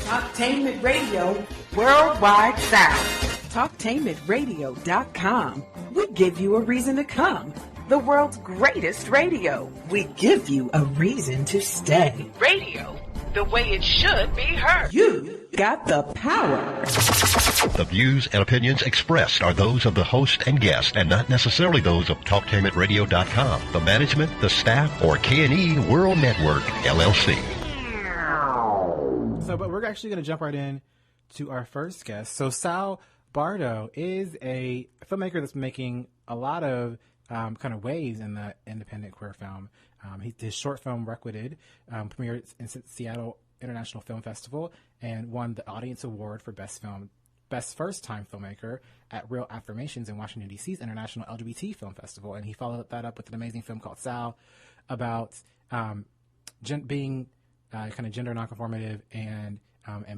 Talktainment Radio Worldwide Sound. Talktainmentradio.com. We give you a reason to come. The world's greatest radio. We give you a reason to stay. Radio, the way it should be heard. You got the power. The views and opinions expressed are those of the host and guest and not necessarily those of TalkTainmentRadio.com, the management, the staff, or K&E World Network, LLC. So, but we're actually going to jump right in to our first guest. So Sal Bardo is a filmmaker that's making a lot of kind of waves in the independent queer film. His short film Requited premiered in Seattle International Film Festival and won the Audience Award for Best First-Time Filmmaker at Real Affirmations in Washington, D.C.'s International LGBT Film Festival. And he followed that up with an amazing film called Sal about being kind of gender nonconformative and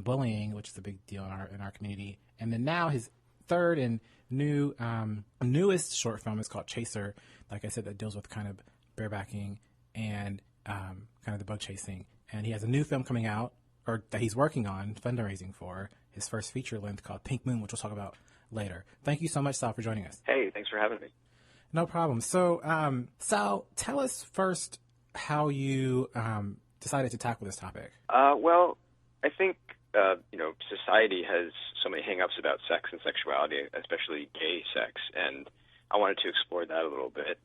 bullying, which is a big deal in our community. And then now his third and newest short film is called Chaser. Like I said, that deals with kind of barebacking and kind of the bug chasing. And he has a new film coming out, or that he's working on, fundraising for, his first feature length called Pink Moon, which we'll talk about later. Thank you so much, Sal, for joining us. Hey, thanks for having me. No problem. So, Sal, tell us first how you decided to tackle this topic. Well, I think, society has so many hang-ups about sex and sexuality, especially gay sex, and I wanted to explore that a little bit,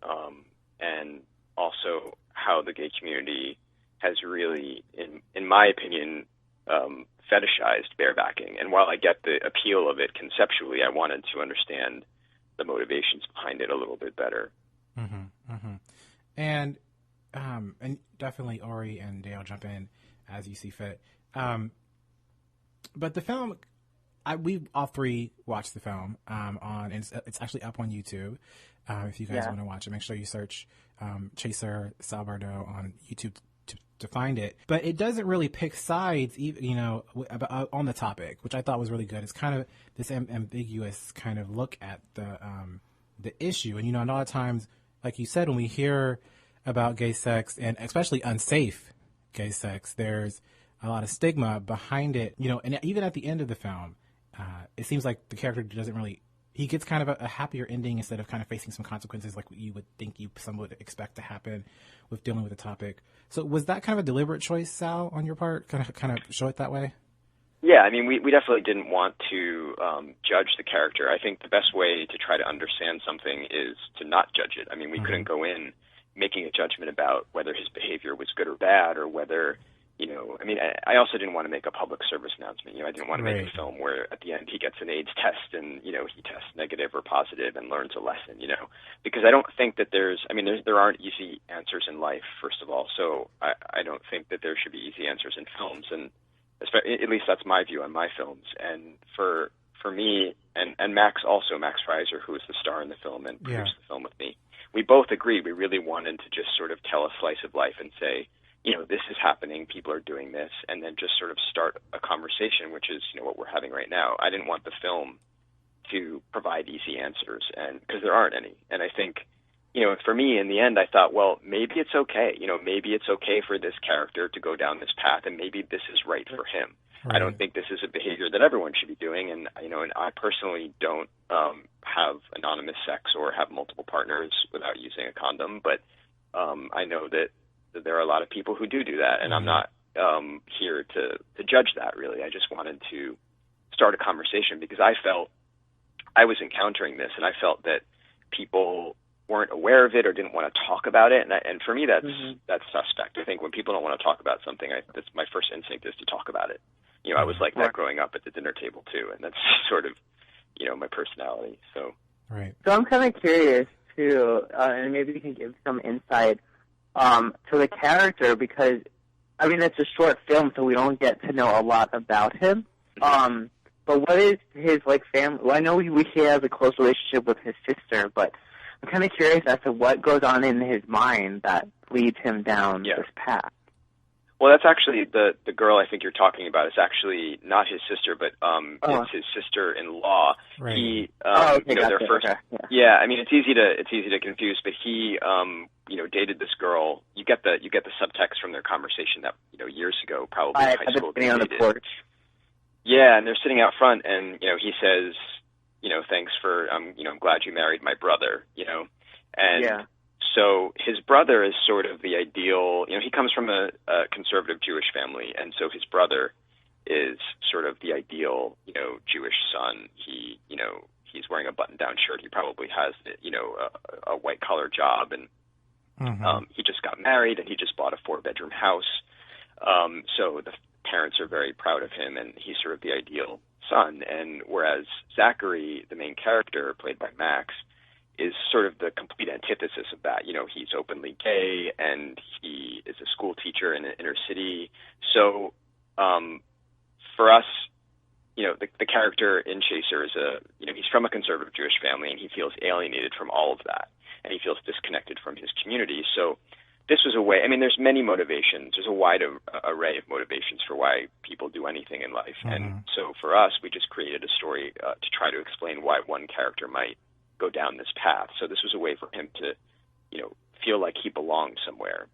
and also how the gay community has really, in my opinion, fetishized barebacking. And while I get the appeal of it conceptually, I wanted to understand the motivations behind it a little bit better. Mm-hmm, mm-hmm. And definitely Ori and Dale jump in as you see fit. But the film, we all three watched the film and it's actually up on YouTube. If you guys want to watch it, make sure you search Chaser Sal Bardo on YouTube to find it. But it doesn't really pick sides, on the topic, which I thought was really good. It's kind of this ambiguous kind of look at the issue. And a lot of times, like you said, when we hear about gay sex and especially unsafe gay sex, there's a lot of stigma behind it, and even at the end of the film, it seems like the character he gets kind of a happier ending instead of kind of facing some consequences like what you would think some would expect to happen with dealing with the topic. So was that kind of a deliberate choice, Sal, on your part, kind of show it that way? Yeah, I mean, we definitely didn't want to judge the character. I think the best way to try to understand something is to not judge it. I mean, we couldn't go in making a judgment about whether his behavior was good or bad or whether, I also didn't want to make a public service announcement. I didn't want to make a film where at the end he gets an AIDS test and, he tests negative or positive and learns a lesson, because I don't think that there aren't easy answers in life, first of all. So I don't think that there should be easy answers in films. And at least that's my view on my films. And for me and Max Fraser, who is the star in the film and produced the film with me, we both agreed we really wanted to just sort of tell a slice of life and say, this is happening, people are doing this, and then just sort of start a conversation, which is, what we're having right now. I didn't want the film to provide easy answers, and because there aren't any. And I think, for me, in the end, I thought, well, maybe it's okay. Maybe it's okay for this character to go down this path, and maybe this is right for him. Right. I don't think this is a behavior that everyone should be doing, and and I personally don't have anonymous sex or have multiple partners without using a condom, but I know that there are a lot of people who do that, and I'm not here to judge that, really. I just wanted to start a conversation because I felt I was encountering this, and I felt that people weren't aware of it or didn't want to talk about it, and for me that's suspect. I think when people don't want to talk about something, that's my first instinct is to talk about it. I was like that growing up at the dinner table too, and that's sort of my personality. So I'm kind of curious too, and maybe you can give some insight to the character, because it's a short film, so we don't get to know a lot about him. But what is his family? Well, I know he has a close relationship with his sister, but I'm kind of curious as to what goes on in his mind that leads him down this path. Well, that's actually the girl I think you're talking about. It's actually not his sister, but it's his sister-in-law. Right. He, their first. Yeah, it's easy to confuse, but he, dated this girl. You get the subtext from their conversation that years ago, probably in high school. On the porch. Yeah, and they're sitting out front, and he says, thanks for, I'm glad you married my brother, and Yeah. so his brother is sort of the ideal. He comes from a conservative Jewish family, and so his brother is sort of the ideal, Jewish son. He's wearing a button-down shirt. He probably has, a white-collar job, and he just got married, and he just bought a 4-bedroom house. So the parents are very proud of him, and he's sort of the ideal son. And whereas Zachary, the main character, played by Max, is sort of the complete antithesis of that. He's openly gay, and he is a school teacher in an inner city. So for us, the character in Chaser is he's from a conservative Jewish family, and he feels alienated from all of that, and he feels disconnected from his community. So this was a way, there's many motivations. There's a wide array of motivations for why people do anything in life. And so for us, we just created a story to try to explain why one character might go down this path. So this was a way for him to, feel like he belonged somewhere.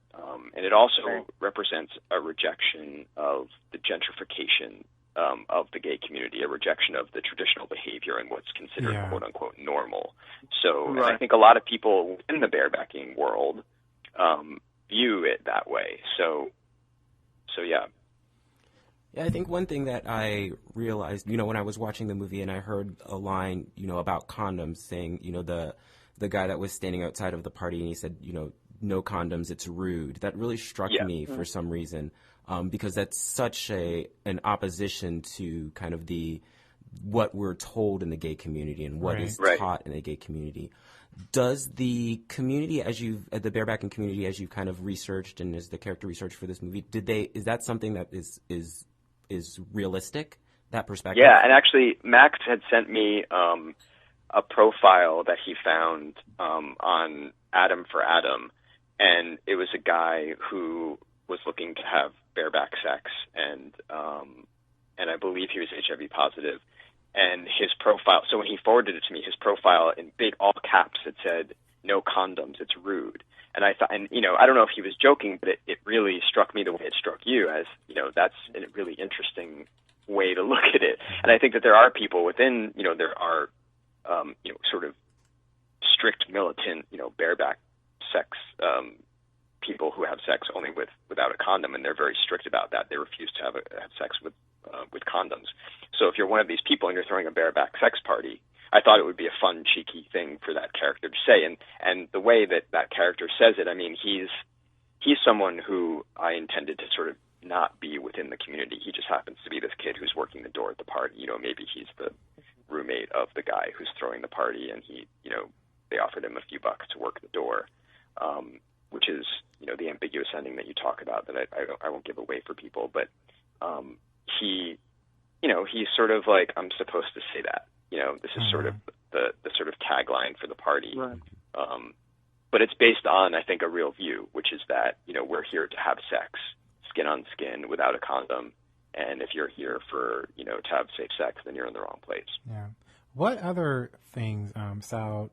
And it also represents a rejection of the gentrification of the gay community, a rejection of the traditional behavior and what's considered quote unquote normal. So and I think a lot of people in the barebacking world view it that way. So yeah. Yeah, I think one thing that I realized, when I was watching the movie and I heard a line, about condoms saying, the guy that was standing outside of the party and he said, no condoms, it's rude. That really struck me for some reason, because that's such an opposition to kind of what we're told in the gay community and what is taught in the gay community. Does the community, the barebacking community, as you kind of researched and as the character researched for this movie, is that something that is realistic, that perspective? Yeah, and actually Max had sent me a profile that he found on Adam for Adam, and it was a guy who was looking to have bareback sex, and I believe he was HIV positive. And his profile, so when he forwarded it to me, his profile in big all caps, it said, "No condoms, it's rude." And I thought, and I don't know if he was joking, but it really struck me the way it struck you, as that's a really interesting way to look at it. And I think that there are people within, there are sort of strict militant, bareback sex people who have sex only without a condom, and they're very strict about that. They refuse to have sex with condoms. So if you're one of these people and you're throwing a bareback sex party, I thought it would be a fun, cheeky thing for that character to say. And the way that character says it, he's someone who I intended to sort of not be within the community. He just happens to be this kid who's working the door at the party. Maybe he's the roommate of the guy who's throwing the party, and they offered him a few bucks to work the door, which is, the ambiguous ending that you talk about that I won't give away for people. But he's sort of like, I'm supposed to say that. This is sort of the sort of tagline for the party. Right. But it's based on, I think, a real view, which is that, we're here to have sex, skin on skin, without a condom. And if you're here for, to have safe sex, then you're in the wrong place. Yeah. What other things, Sal,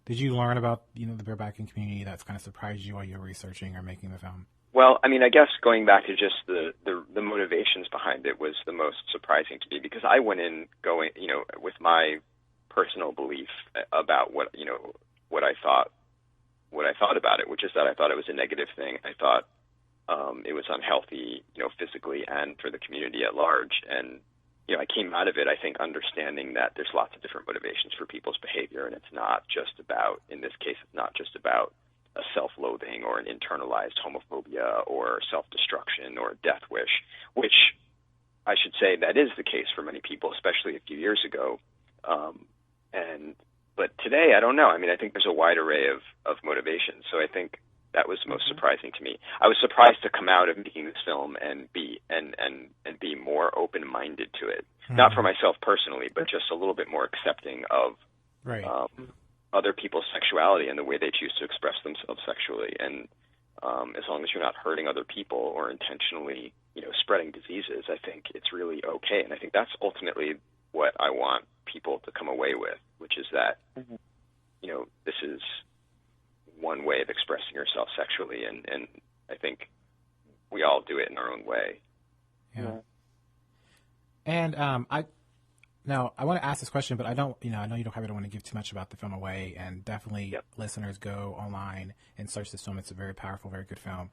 did you learn about, the barebacking community that's kind of surprised you while you were researching or making the film? Well, I guess going back to just the motivations behind it was the most surprising to me, because I went in with my personal belief about what I thought about it, which is that I thought it was a negative thing. I thought it was unhealthy, physically and for the community at large. And, I came out of it, I think, understanding that there's lots of different motivations for people's behavior, and it's not just about, in this case, it's not just about a self-loathing or an internalized homophobia or self-destruction or a death wish, which I should say that is the case for many people, especially a few years ago. But today, I don't know. I think there's a wide array of motivations. So I think that was most surprising to me. I was surprised to come out of making this film and be more open-minded to it. Not for myself personally, but just a little bit more accepting of other people's sexuality and the way they choose to express themselves sexually. And as long as you're not hurting other people or intentionally, spreading diseases, I think it's really okay. And I think that's ultimately what I want people to come away with, which is that, this is one way of expressing yourself sexually, and I think we all do it in our own way. Yeah. And I want to ask this question, but I don't, I know you don't want to give too much about the film away, and definitely listeners go online and search this film. It's a very powerful, very good film.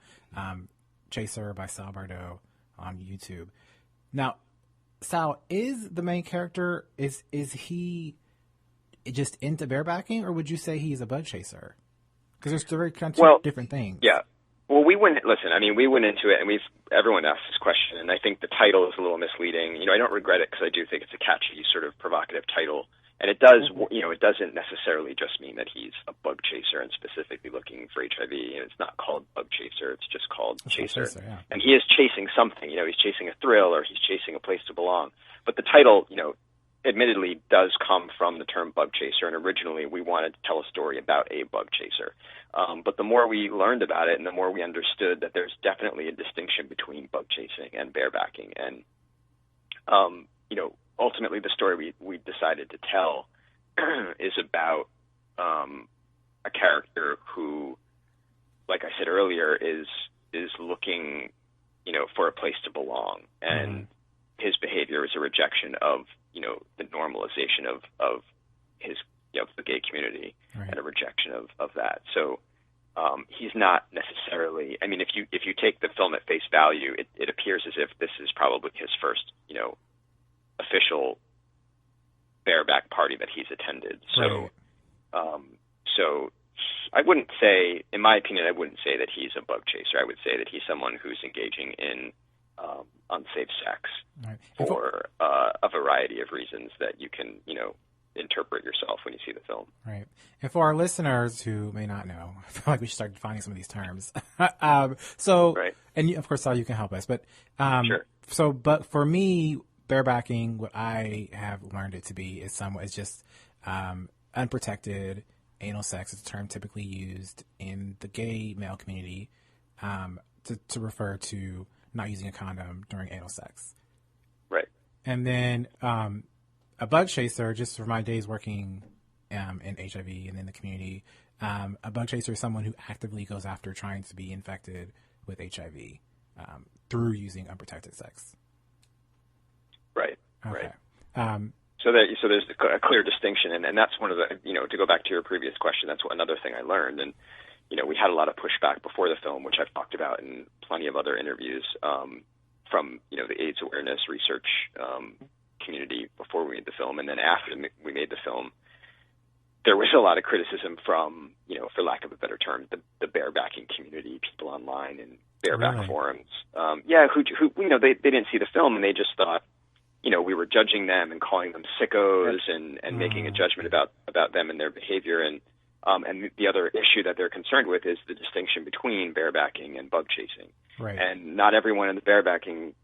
Chaser by Sal Bardo on YouTube. Now, Sal, is the main character, is he just into barebacking, or would you say he's a bug chaser? Because there's very kind of two different things. Yeah. Well, we went into it, and everyone asked this question, and I think the title is a little misleading. I don't regret it because I do think it's a catchy, sort of provocative title, and it does, it doesn't necessarily just mean that he's a bug chaser and specifically looking for HIV. It's not called bug chaser; it's just called chaser. And he is chasing something. He's chasing a thrill, or he's chasing a place to belong. But the title, admittedly does come from the term bug chaser, and originally we wanted to tell a story about a bug chaser. But the more we learned about it and the more we understood that there's definitely a distinction between bug chasing and barebacking. And, ultimately the story we decided to tell is about a character who, like I said earlier, is looking, for a place to belong. And his behavior is a rejection of, the normalization of his, the gay community, and a rejection of that. So he's not necessarily, if you take the film at face value, it appears as if this is probably his first, official bareback party that he's attended. So, so I wouldn't say, in my opinion, I wouldn't say that he's a bug chaser. I would say that he's someone who's engaging in unsafe sex for a variety of reasons that you can, interpret yourself when you see the film. Right. And for our listeners who may not know, I feel like we should start defining some of these terms. And of course, Sal, you can help us. But sure. So, but for me, barebacking, what I have learned it to be is just unprotected anal sex. It's a term typically used in the gay male community to refer to not using a condom during anal sex. Right. And then a bug chaser, just for my days working in HIV and in the community, a bug chaser is someone who actively goes after trying to be infected with HIV through using unprotected sex. Right. Okay. Right. So there's a clear distinction, and that's one of the, to go back to your previous question, that's another thing I learned. And, we had a lot of pushback before the film, which I've talked about in plenty of other interviews from, the AIDS awareness research community before we made the film. And then after we made the film, there was a lot of criticism from, for lack of a better term, the barebacking community, people online and bareback forums. Who they didn't see the film, and they just thought, we were judging them and calling them sickos and making a judgment about them and their behavior. And the other issue that they're concerned with is the distinction between barebacking and bug chasing. Right. And not everyone in the barebacking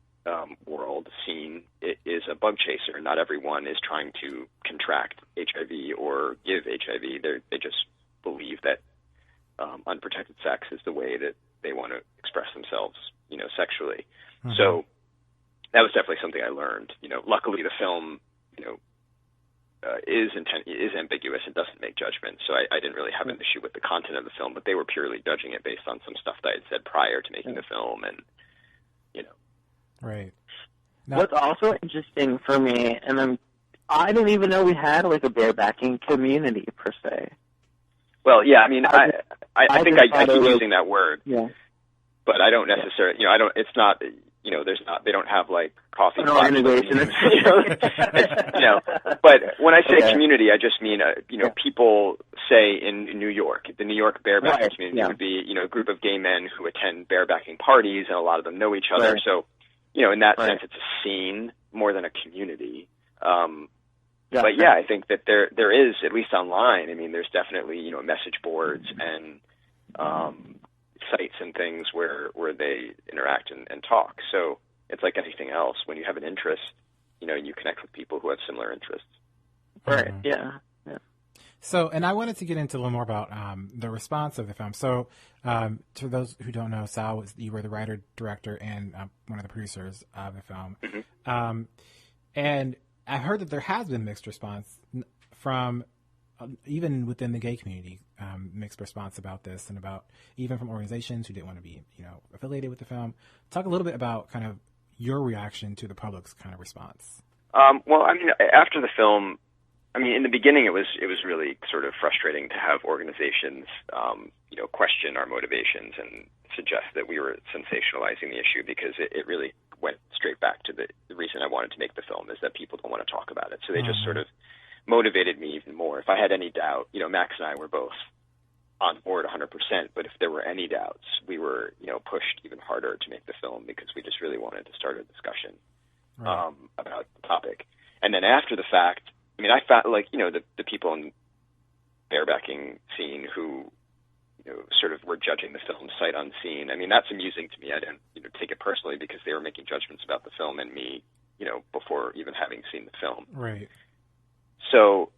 world scene is a bug chaser. Not everyone is trying to contract HIV or give HIV. They just believe that unprotected sex is the way that they want to express themselves, sexually. Mm-hmm. So that was definitely something I learned. Luckily the film, is ambiguous and doesn't make judgments. So I didn't really have an issue with the content of the film, but they were purely judging it based on some stuff that I had said prior to making the film, and Right. Now, what's also interesting for me, and I didn't even know we had like a barebacking community per se. Well, yeah, I think I keep using that word. Yeah. But I don't necessarily, it's not, they don't have like coffee. An organization. But when I say community, I just mean, people say in New York, the New York barebacking community would be, a group of gay men who attend barebacking parties, and a lot of them know each other. Right. So, in that sense, it's a scene more than a community. But yeah, I think that there is, at least online, there's definitely, message boards and sites and things where they interact and talk. So it's like anything else. When you have an interest, you connect with people who have similar interests. Right. Yeah. So, and I wanted to get into a little more about the response of the film. So, to those who don't know, Sal, you were the writer, director, and one of the producers of the film. Mm-hmm. And I heard that there has been mixed response from even within the gay community, mixed response about this, and about even from organizations who didn't want to be, affiliated with the film. Talk a little bit about kind of your reaction to the public's kind of response? Well, I mean, after the film, I mean, in the beginning, it was really sort of frustrating to have organizations, question our motivations and suggest that we were sensationalizing the issue, because it really went straight back to the reason I wanted to make the film, is that people don't want to talk about it. So they just sort of motivated me even more. If I had any doubt, Max and I were both on board 100%, but if there were any doubts, we were, pushed even harder to make the film, because we just really wanted to start a discussion about the topic. And then after the fact, I mean, I found, the people in barebacking scene who, sort of were judging the film sight unseen. I mean, that's amusing to me. I didn't, take it personally, because they were making judgments about the film and me, before even having seen the film. Right. So,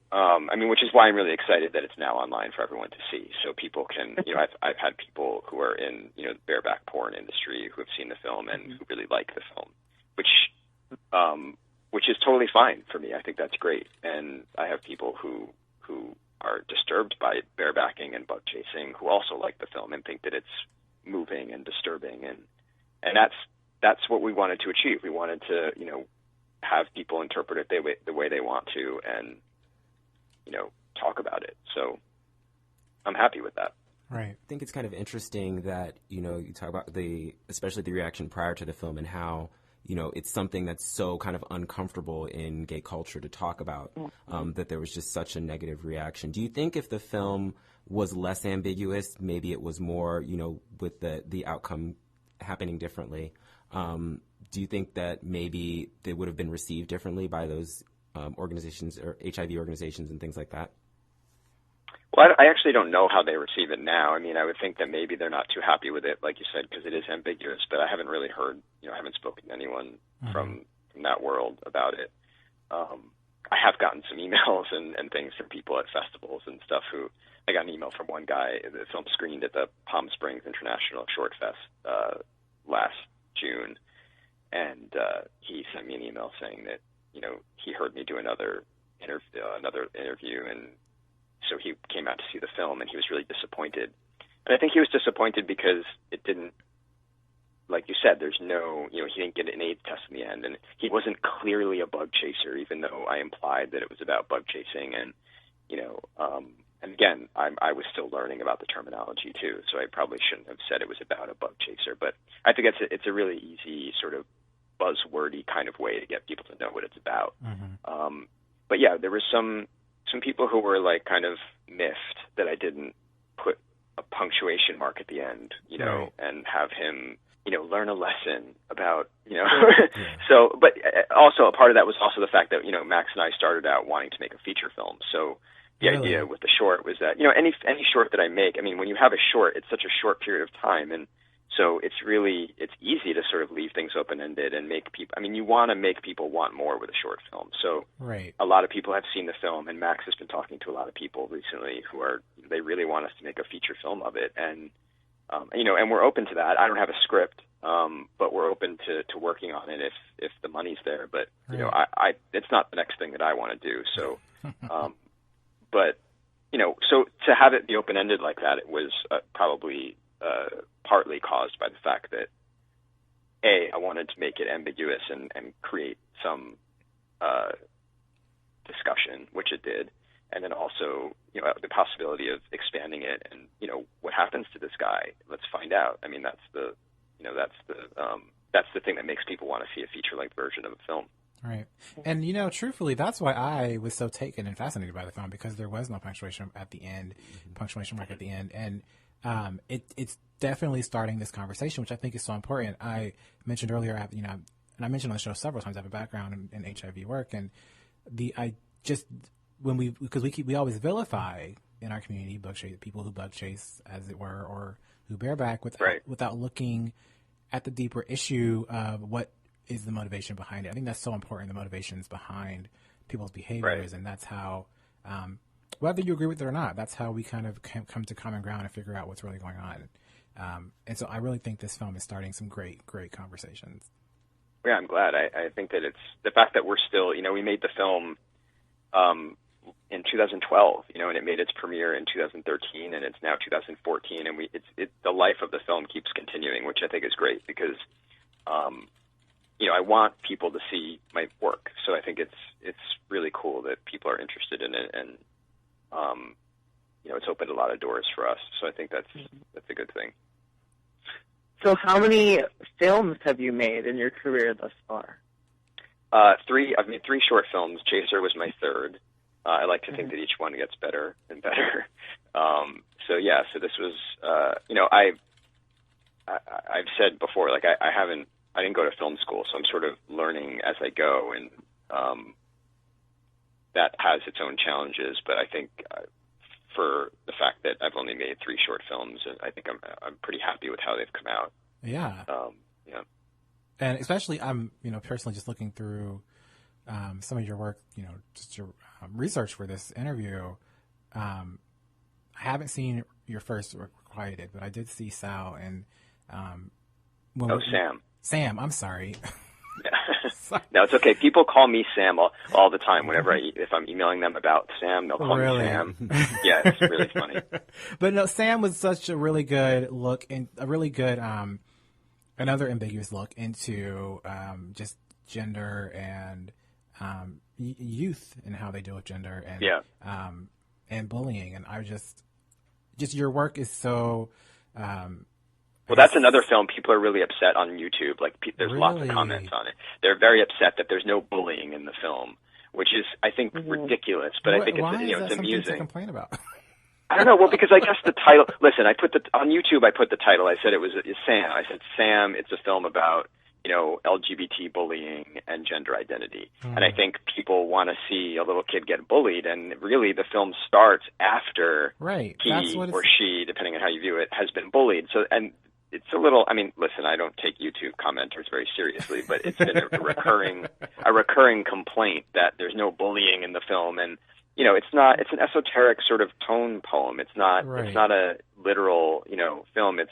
which is why I'm really excited that it's now online for everyone to see. So people can, I've had people who are in, the bareback porn industry who have seen the film and who really like the film, which is totally fine for me. I think that's great. And I have people who are disturbed by barebacking and bug chasing who also like the film and think that it's moving and disturbing. And that's what we wanted to achieve. We wanted to, have people interpret it the way they want to, and, talk about it. So I'm happy with that. Right. I think it's kind of interesting that, you talk about especially the reaction prior to the film, and how, it's something that's so kind of uncomfortable in gay culture to talk about, that there was just such a negative reaction. Do you think if the film was less ambiguous, maybe it was more, with the outcome happening differently, do you think that maybe they would have been received differently by those organizations or HIV organizations and things like that? Well, I actually don't know how they receive it now. I mean, I would think that maybe they're not too happy with it, like you said, because it is ambiguous, but I haven't really heard, I haven't spoken to anyone from that world about it. I have gotten some emails and things from people at festivals and stuff I got an email from one guy. The film screened at the Palm Springs International Short Fest last June, and he sent me an email saying that, he heard me do another interview, and so he came out to see the film, and he was really disappointed. And I think he was disappointed because it didn't, like you said, there's no, he didn't get an AIDS test in the end, and he wasn't clearly a bug chaser, even though I implied that it was about bug chasing. And, and again, I was still learning about the terminology too, so I probably shouldn't have said it was about a bug chaser. But I think it's a really easy sort of buzzwordy kind of way to get people to know what it's about. But yeah, there was some people who were like kind of miffed that I didn't put a punctuation mark at the end, and have him, learn a lesson about, So, but also a part of that was also the fact that, Max and I started out wanting to make a feature film. So the idea with the short was that, any short that I make, I mean, when you have a short, it's such a short period of time. And so it's easy to sort of leave things open-ended and make people, I mean, you want to make people want more with a short film. So a lot of people have seen the film, and Max has been talking to a lot of people recently they really want us to make a feature film of it. And, and we're open to that. I don't have a script, but we're open to working on it if the money's there. But, it's not the next thing that I want to do. So, but, so to have it be open-ended like that, it was probably partly caused by the fact that, I wanted to make it ambiguous and create some discussion, which it did, and then also, the possibility of expanding it and, what happens to this guy? Let's find out. I mean, that's the thing that makes people want to see a feature-length version of a film. Right. And, truthfully, that's why I was so taken and fascinated by the film, because there was no punctuation mark at the end. And it's definitely starting this conversation, which I think is so important. I mentioned earlier, and I mentioned on the show several times, I have a background in HIV work, and because we always vilify in our community people who bug chase, as it were, or who bareback without looking at the deeper issue of what is the motivation behind it. I think that's so important, the motivations behind people's behaviors, and that's how, whether you agree with it or not, that's how we kind of come to common ground and figure out what's really going on. And so I really think this film is starting some great, great conversations. Yeah, I'm glad. I think that it's the fact that we're still, we made the film in 2012, and it made its premiere in 2013, and it's now 2014, and the life of the film keeps continuing, which I think is great because, I want people to see my work. So I think it's really cool that people are interested in it, and it's opened a lot of doors for us. So I think that's a good thing. So how many films have you made in your career thus far? 3. I've made 3 short films. Chaser was my 3rd. I like to think that each one gets better and better. So this was, I've said before, like I didn't go to film school, so I'm sort of learning as I go, and that has its own challenges. But I think for the fact that I've only made 3 short films, I think I'm pretty happy with how they've come out. Yeah. Yeah. And especially, I'm personally just looking through some of your work, just your research for this interview. I haven't seen your first Requited, but I did see Sal and Sam. Sam, I'm sorry. No, it's okay. People call me Sam all the time. Whenever if I'm emailing them about Sam, they'll call me Sam. Yeah, it's really funny. But no, Sam was such a really good look, and a really good another ambiguous look into just gender and youth and how they deal with gender and bullying. And I just your work is so. Well, that's another film. People are really upset on YouTube. Like, there's lots of comments on it. They're very upset that there's no bullying in the film, which is, I think, ridiculous. But I think it's amusing. To complain about? I don't know. Well, because I guess the title. Listen, on YouTube. I put the title. I said it's Sam. I said Sam. It's a film about LGBT bullying and gender identity. And I think people want to see a little kid get bullied, and really the film starts after he or she, depending on how you view it, has been bullied. So and. It's a little. I mean, listen. I don't take YouTube commenters very seriously, but it's been a recurring complaint that there's no bullying in the film, and it's not. It's an esoteric sort of tone poem. It's not. It's not a literal, film. It's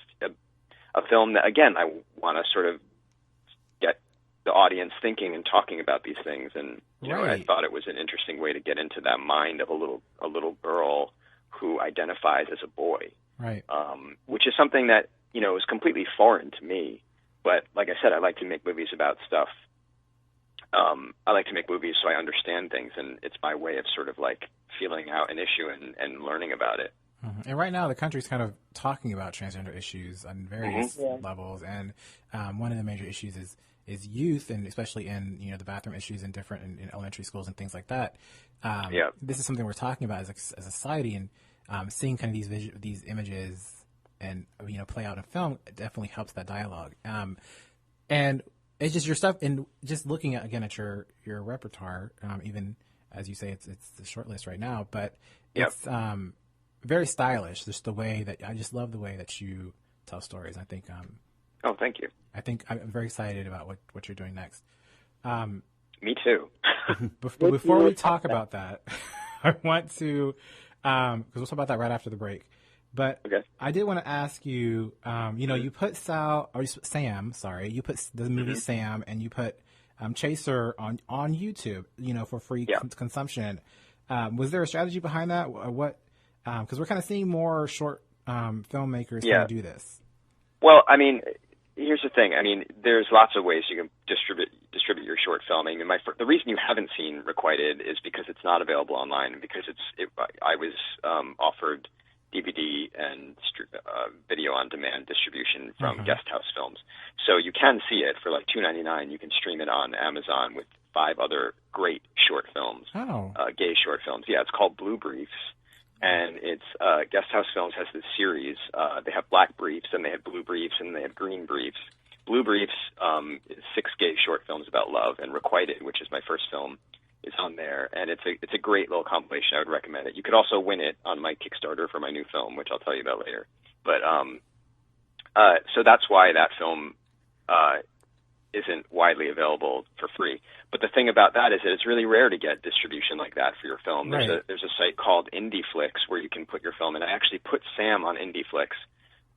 a film that, again, I want to sort of get the audience thinking and talking about these things, and I thought it was an interesting way to get into that mind of a little girl who identifies as a boy, which is something that. Is completely foreign to me. But like I said, I like to make movies about stuff. I like to make movies so I understand things, and it's my way of sort of like feeling out an issue and learning about it. And right now, the country's kind of talking about transgender issues on various levels, and one of the major issues is youth, and especially in the bathroom issues in different in elementary schools and things like that. This is something we're talking about as a society, and seeing kind of these images. And play out in film, it definitely helps that dialogue. And it's just your stuff, and just looking at your repertoire. Even as you say, it's the short list right now, but it's very stylish. Just the way that I just love the way that you tell stories. I think. Oh, thank you. I think I'm very excited about what you're doing next. Me too. Before we talk about that, I want to because we'll talk about that right after the break. But I did want to ask you, you put Sam, you put the movie Sam, and you put Chaser on YouTube, for free consumption. Was there a strategy behind that? What? Because we're kind of seeing more short filmmakers kind of do this. Well, I mean, here's the thing. I mean, there's lots of ways you can distribute your short film. I mean, the reason you haven't seen Requited is because it's not available online, and because I was offered DVD and video on demand distribution from Guest House Films. So you can see it for like $2.99. You can stream it on Amazon with 5 other great short films, gay short films. Yeah, it's called Blue Briefs. And it's Guest House Films has this series. They have Black Briefs, and they have Blue Briefs, and they have Green Briefs. Blue Briefs is 6 gay short films about love, and Requited, which is my first film, is on there, and it's a great little compilation. I would recommend it. You could also win it on my Kickstarter for my new film, which I'll tell you about later. But so that's why that film isn't widely available for free. But the thing about that is that it's really rare to get distribution like that for your film. There's a site called IndieFlix where you can put your film, and I actually put Sam on IndieFlix.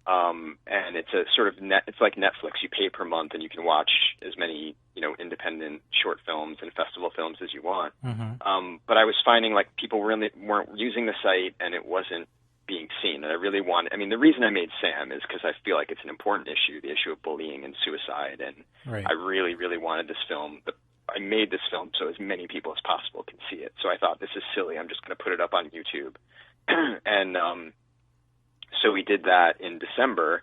And it's a sort of it's like Netflix. You pay per month, and you can watch as many, independent short films and festival films as you want. But I was finding like people really weren't using the site, and it wasn't being seen. And I really want, I mean, the reason I made Sam is because I feel like it's an important issue, the issue of bullying and suicide. And Right. I really, really wanted this film. But I made this film so as many people as possible can see it. So I thought, this is silly. I'm just going to put it up on YouTube. And so we did that in December.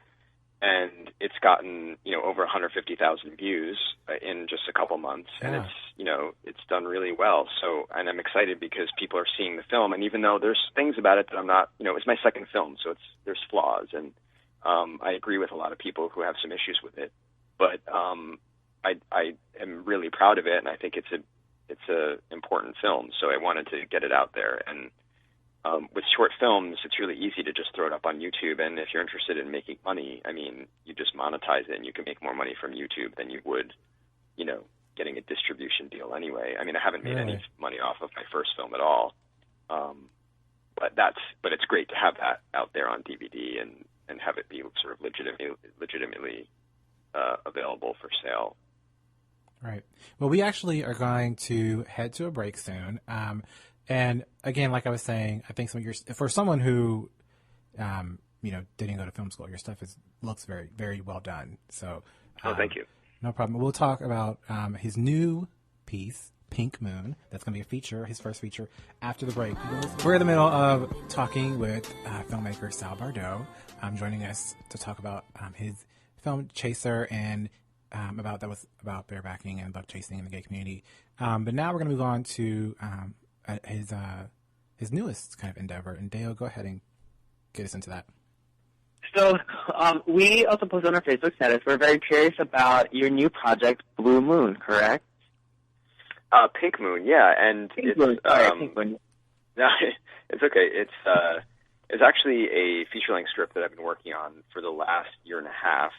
And it's gotten, you know, over 150,000 views in just a couple months. And Yeah. it's, you know, it's done really well. So, and I'm excited because people are seeing the film. And even though there's things about it that I'm not, you know, it's my second film, so there's flaws. And I agree with a lot of people who have some issues with it. But I am really proud of it, and I think it's a important film. So I wanted to get it out there. And with short films, it's really easy to just throw it up on YouTube, and if you're interested in making money, I mean, you just monetize it, and you can make more money from YouTube than you would, you know, getting a distribution deal anyway. I mean, I haven't made any money off of my first film at all, but it's great to have that out there on DVD and have it be sort of legitimately available for sale. Right. Well, we actually are going to head to a break soon. And again, like I was saying, I think for someone who, you know, didn't go to film school, your stuff looks very, very well done. So, thank you. No problem. We'll talk about his new piece, Pink Moon. That's going to be a feature, his first feature, after the break. We're in the middle of talking with filmmaker Sal Bardo, joining us to talk about his film Chaser and about barebacking and buck chasing in the gay community. But now we're going to move on to his newest kind of endeavor. And Dale, go ahead and get us into that. So we also posted on our Facebook status. We're very curious about your new project, Blue Moon, correct? Pink Moon, yeah, and Pink Moon. Pink Moon. No, it's okay. It's actually a feature-length script that I've been working on for the last year and a half.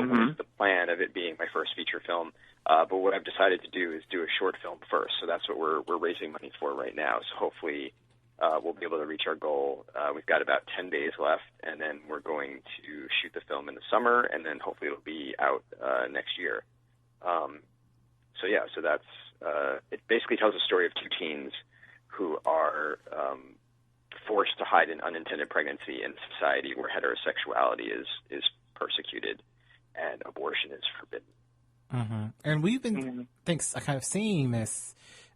With the plan of it being my first feature film. But what I've decided to do is do a short film first. So that's what we're raising money for right now. So hopefully we'll be able to reach our goal. We've got about 10 days left, and then we're going to shoot the film in the summer, and then hopefully it'll be out next year. So that's it basically tells a story of two teens who are forced to hide an unintended pregnancy in a society where heterosexuality is persecuted and abortion is forbidden. Mm-hmm. And we've been, kind of seeing this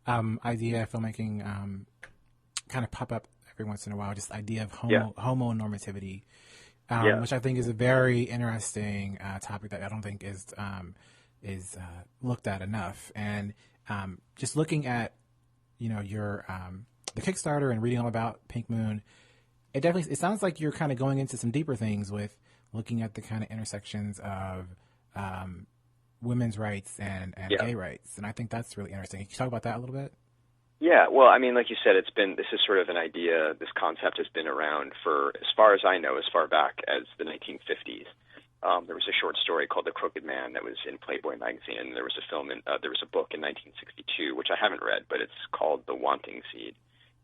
idea of filmmaking kind of pop up every once in a while, just the idea of homonormativity, which I think is a very interesting topic that I don't think is looked at enough. And just looking at, you know, your the Kickstarter and reading all about Pink Moon, it sounds like you're kind of going into some deeper things with looking at the kind of intersections of women's rights and gay rights. And I think that's really interesting. Can you talk about that a little bit? Yeah, well, I mean, like you said, this is sort of an idea, this concept has been around for, as far as I know, as far back as the 1950s. There was a short story called The Crooked Man that was in Playboy magazine, and there was a book in 1962, which I haven't read, but it's called The Wanting Seed,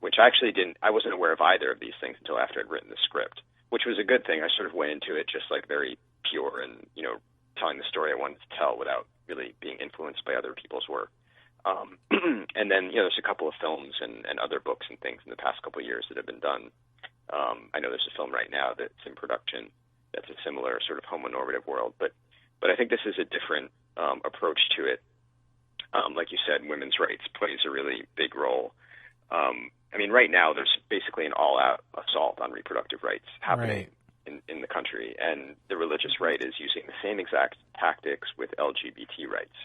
which I wasn't aware of either of these things until after I'd written the script, which was a good thing. I sort of went into it just like very pure and, you know, telling the story I wanted to tell without really being influenced by other people's work. And then, you know, there's a couple of films and other books and things in the past couple of years that have been done. I know there's a film right now that's in production that's a similar sort of homonormative world, but I think this is a different approach to it. Like you said, women's rights plays a really big role. I mean, right now there's basically an all-out assault on reproductive rights happening in the country, and the religious right is using the same exact tactics with LGBT rights,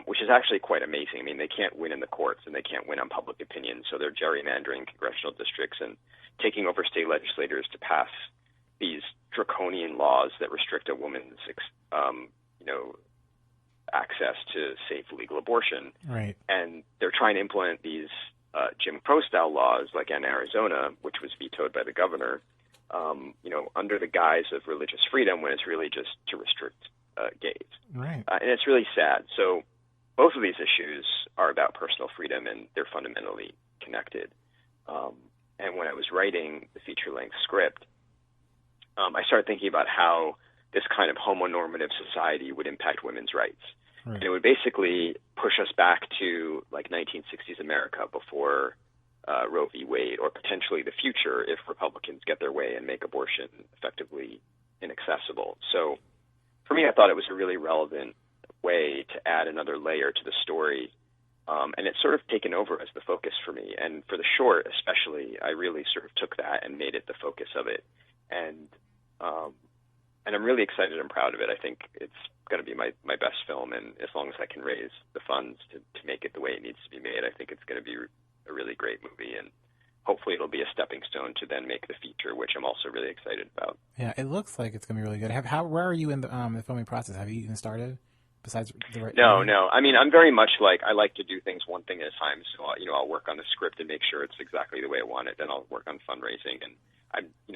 which is actually quite amazing. I mean, they can't win in the courts, and they can't win on public opinion, so they're gerrymandering congressional districts and taking over state legislators to pass these draconian laws that restrict a woman's, access to safe legal abortion. Right. And they're trying to implement these Jim Crow-style laws, like in Arizona, which was vetoed by the governor, under the guise of religious freedom, when it's really just to restrict gays. Right. And it's really sad. So both of these issues are about personal freedom, and they're fundamentally connected. And when I was writing the feature-length script, I started thinking about how this kind of homonormative society would impact women's rights. Right. And it would basically push us back to like 1960s America before Roe v. Wade, or potentially the future if Republicans get their way and make abortion effectively inaccessible. So for me, I thought it was a really relevant way to add another layer to the story, and it's sort of taken over as the focus for me. And for the short especially, I really sort of took that and made it the focus of it. And I'm really excited and proud of it. I think it's going to be my best film, and as long as I can raise the funds to make it the way it needs to be made, I think it's going to be a really great movie, and hopefully it'll be a stepping stone to then make the feature, which I'm also really excited about. Yeah, it looks like it's going to be really good. Where are you in the filming process? Have you even started? Besides No. I mean, I'm very much like, I like to do things one thing at a time. So, I'll work on the script and make sure it's exactly the way I want it. Then I'll work on fundraising. And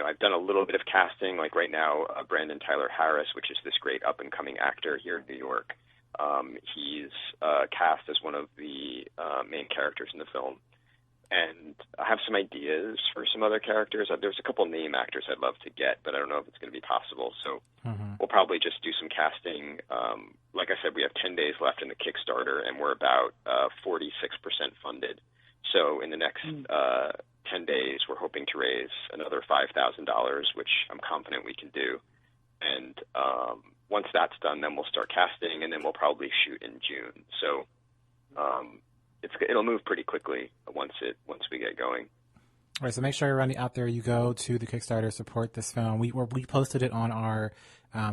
I've done a little bit of casting. Like right now, Brandon Tyler Harris, which is this great up and coming actor here in New York. He's cast as one of the main characters in the film. And I have some ideas for some other characters. There's a couple name actors I'd love to get, but I don't know if it's going to be possible. So we'll probably just do some casting. Like I said, we have 10 days left in the Kickstarter, and we're about 46% funded. So in the next 10 days, we're hoping to raise another $5,000, which I'm confident we can do. And once that's done, then we'll start casting, and then we'll probably shoot in June. So it'll move pretty quickly once we get going. All right, so make sure everyone out there, you go to the Kickstarter, support this film. We posted it on our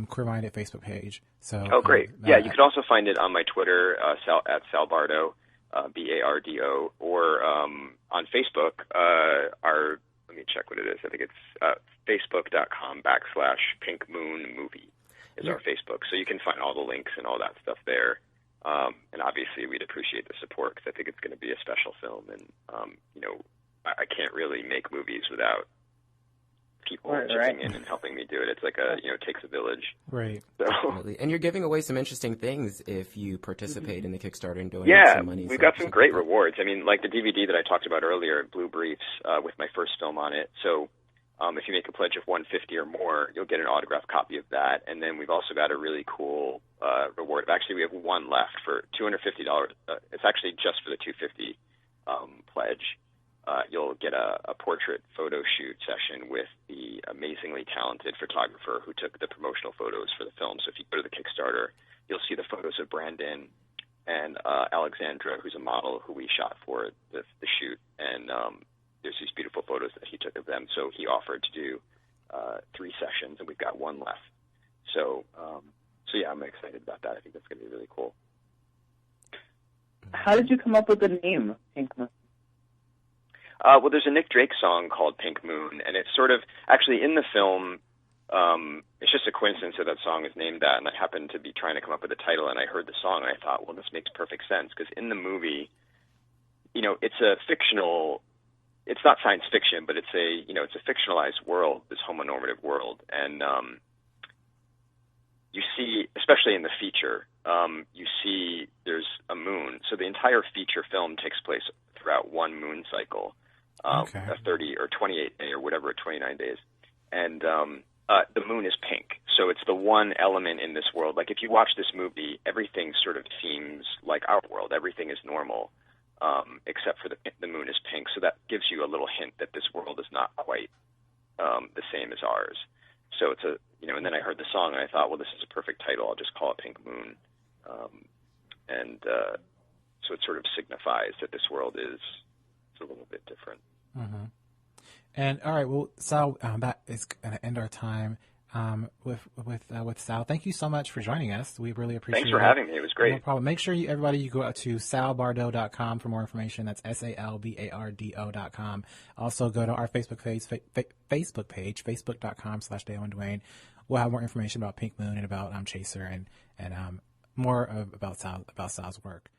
Queer Minded Facebook page. So great. Yeah, you can also find it on my Twitter at Sal Bardo, Bardo, or on Facebook. Let me check what it is. I think it's facebook.com/Pink Moon Movie is our Facebook. So you can find all the links and all that stuff there. And obviously, we'd appreciate the support because I think it's going to be a special film. And, I can't really make movies without people chipping in and helping me do it. It's like it takes a village. Right. So. And you're giving away some interesting things if you participate in the Kickstarter and donate some money. Yeah, we've got some great rewards. I mean, like the DVD that I talked about earlier, Blue Briefs, with my first film on it. So if you make a pledge of $150 or more, you'll get an autographed copy of that. And then we've also got a really cool reward. Actually, we have one left for $250. It's actually just for the $250 pledge. You'll get a portrait photo shoot session with the amazingly talented photographer who took the promotional photos for the film. So if you go to the Kickstarter, you'll see the photos of Brandon and Alexandra, who's a model who we shot for the shoot. And there's these beautiful photos that he took of them. So he offered to do 3 sessions, and we've got one left. So yeah, I'm excited about that. I think that's going to be really cool. How did you come up with the name Pink Moon? Well, there's a Nick Drake song called Pink Moon, and it's sort of, actually in the film, it's just a coincidence that song is named that, and I happened to be trying to come up with a title, and I heard the song, and I thought, well, this makes perfect sense, because in the movie, it's a fictional, it's not science fiction, but it's a fictionalized world, this homonormative world, and you see, especially in the feature, you see there's a moon, so the entire feature film takes place throughout one moon cycle. A 30 or 28 day or whatever, 29 days. And the moon is pink. So it's the one element in this world. Like if you watch this movie, everything sort of seems like our world. Everything is normal, except for the moon is pink. So that gives you a little hint that this world is not quite the same as ours. So it's and then I heard the song and I thought, well, this is a perfect title. I'll just call it Pink Moon. So it sort of signifies that this world is a little bit different. Mm-hmm. And all right, well, Sal, that is going to end our time with Sal. Thank you so much for joining us. We really appreciate it. Thanks for having me. It was great. No problem. Make sure you go out to salbardo.com for more information. That's SALBARDO.com. Also go to our Facebook page, facebook.com/DaleandDwayne. We'll have more information about Pink Moon and about Chaser and more about Sal's work.